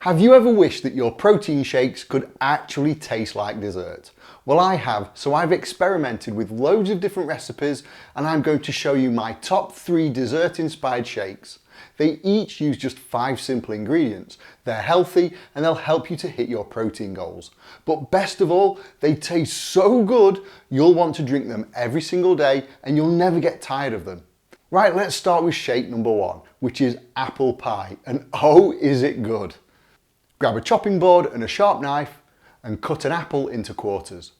Have you ever wished that your protein shakes could actually taste like dessert? Well, I have, so I've experimented with loads of different recipes and I'm going to show you my top 3 dessert-inspired shakes. They each use just 5 simple ingredients. They're healthy and they'll help you to hit your protein goals. But best of all, they taste so good, you'll want to drink them every single day and you'll never get tired of them. Right, let's start with shake number 1, which is apple pie, and oh, is it good. Grab a chopping board and a sharp knife and cut an apple into quarters.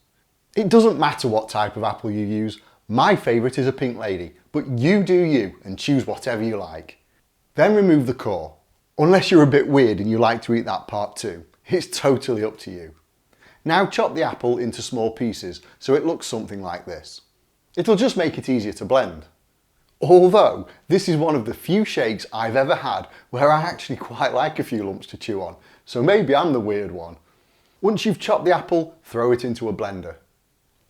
It doesn't matter what type of apple you use. My favourite is a pink lady, but you do you and choose whatever you like. Then remove the core, unless you're a bit weird and you like to eat that part too. It's totally up to you. Now chop the apple into small pieces so it looks something like this. It'll just make it easier to blend. Although, this is one of the few shakes I've ever had where I actually quite like a few lumps to chew on, so maybe I'm the weird one. Once you've chopped the apple, throw it into a blender.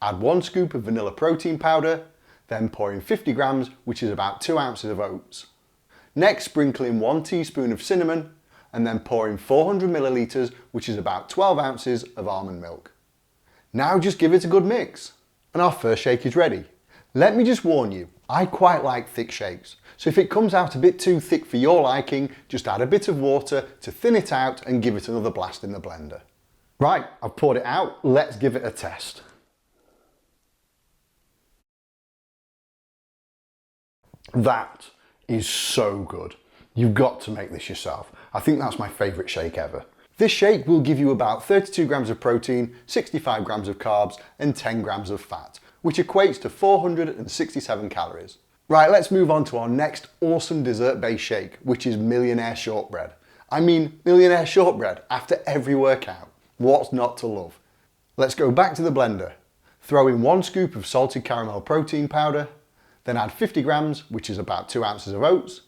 Add 1 scoop of vanilla protein powder, then pour in 50 grams, which is about 2 ounces of oats. Next, sprinkle in 1 teaspoon of cinnamon, and then pour in 400 millilitres, which is about 12 ounces of almond milk. Now just give it a good mix, and our first shake is ready. Let me just warn you, I quite like thick shakes, so if it comes out a bit too thick for your liking, just add a bit of water to thin it out and give it another blast in the blender. Right, I've poured it out, let's give it a test. That is so good. You've got to make this yourself. I think that's my favourite shake ever. This shake will give you about 32 grams of protein, 65 grams of carbs and 10 grams of fat, which equates to 467 calories. Right, let's move on to our next awesome dessert-based shake, which is Millionaire Shortbread. I mean, Millionaire Shortbread after every workout. What's not to love? Let's go back to the blender. Throw in 1 scoop of salted caramel protein powder, then add 50 grams, which is about 2 ounces of oats.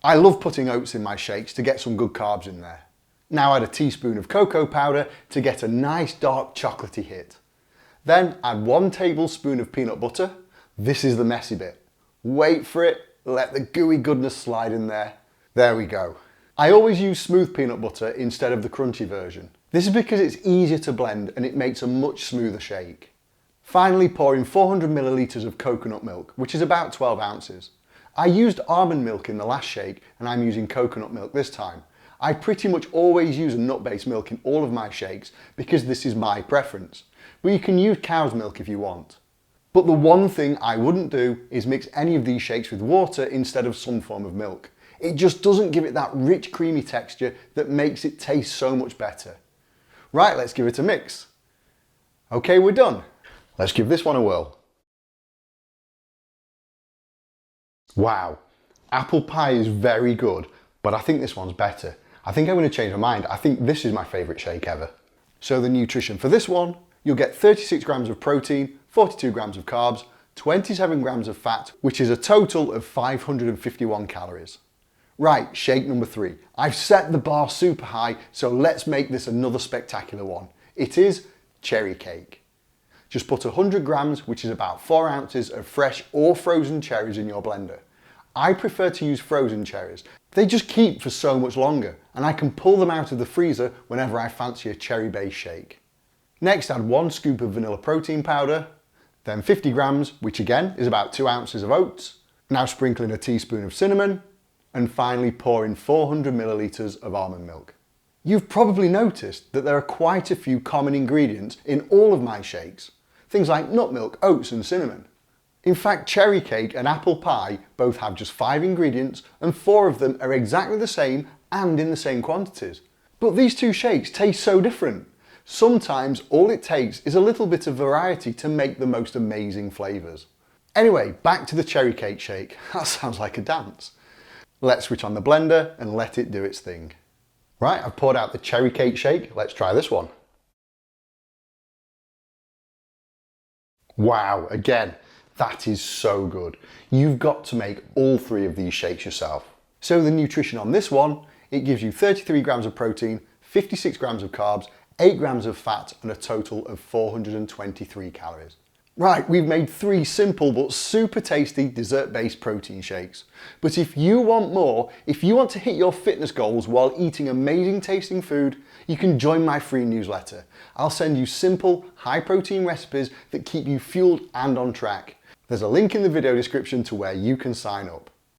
I love putting oats in my shakes to get some good carbs in there. Now add a teaspoon of cocoa powder to get a nice dark chocolatey hit. Then add 1 tablespoon of peanut butter. This is the messy bit. Wait for it, let the gooey goodness slide in there. There we go. I always use smooth peanut butter instead of the crunchy version. This is because it's easier to blend and it makes a much smoother shake. Finally, pour in 400 millilitres of coconut milk, which is about 12 ounces. I used almond milk in the last shake and I'm using coconut milk this time. I pretty much always use a nut-based milk in all of my shakes because this is my preference. But you can use cow's milk if you want. But the one thing I wouldn't do is mix any of these shakes with water instead of some form of milk. It just doesn't give it that rich creamy texture that makes it taste so much better. Right, let's give it a mix. Okay, we're done. Let's give this one a whirl. Wow, apple pie is very good, but I think this one's better. I think I'm going to change my mind. I think this is my favourite shake ever. So the nutrition for this one, you'll get 36 grams of protein, 42 grams of carbs, 27 grams of fat, which is a total of 551 calories. Right, shake number 3. I've set the bar super high, so let's make this another spectacular one. It is cherry cake. Just put 100 grams, which is about 4 ounces of fresh or frozen cherries in your blender. I prefer to use frozen cherries. They just keep for so much longer, and I can pull them out of the freezer whenever I fancy a cherry-based shake. Next, add 1 scoop of vanilla protein powder, then 50 grams, which again is about 2 ounces of oats. Now sprinkle in a teaspoon of cinnamon, and finally pour in 400 millilitres of almond milk. You've probably noticed that there are quite a few common ingredients in all of my shakes. Things like nut milk, oats and cinnamon. In fact, cherry cake and apple pie both have just 5 ingredients and 4 of them are exactly the same and in the same quantities. But these two shakes taste so different. Sometimes all it takes is a little bit of variety to make the most amazing flavours. Anyway, back to the cherry cake shake. That sounds like a dance. Let's switch on the blender and let it do its thing. Right, I've poured out the cherry cake shake. Let's try this one. Wow, again, that is so good. You've got to make all 3 of these shakes yourself. So the nutrition on this one, it gives you 33 grams of protein, 56 grams of carbs, 8 grams of fat and a total of 423 calories. Right, we've made 3 simple but super tasty dessert-based protein shakes. But if you want more, if you want to hit your fitness goals while eating amazing tasting food, you can join my free newsletter. I'll send you simple, high-protein recipes that keep you fueled and on track. There's a link in the video description to where you can sign up.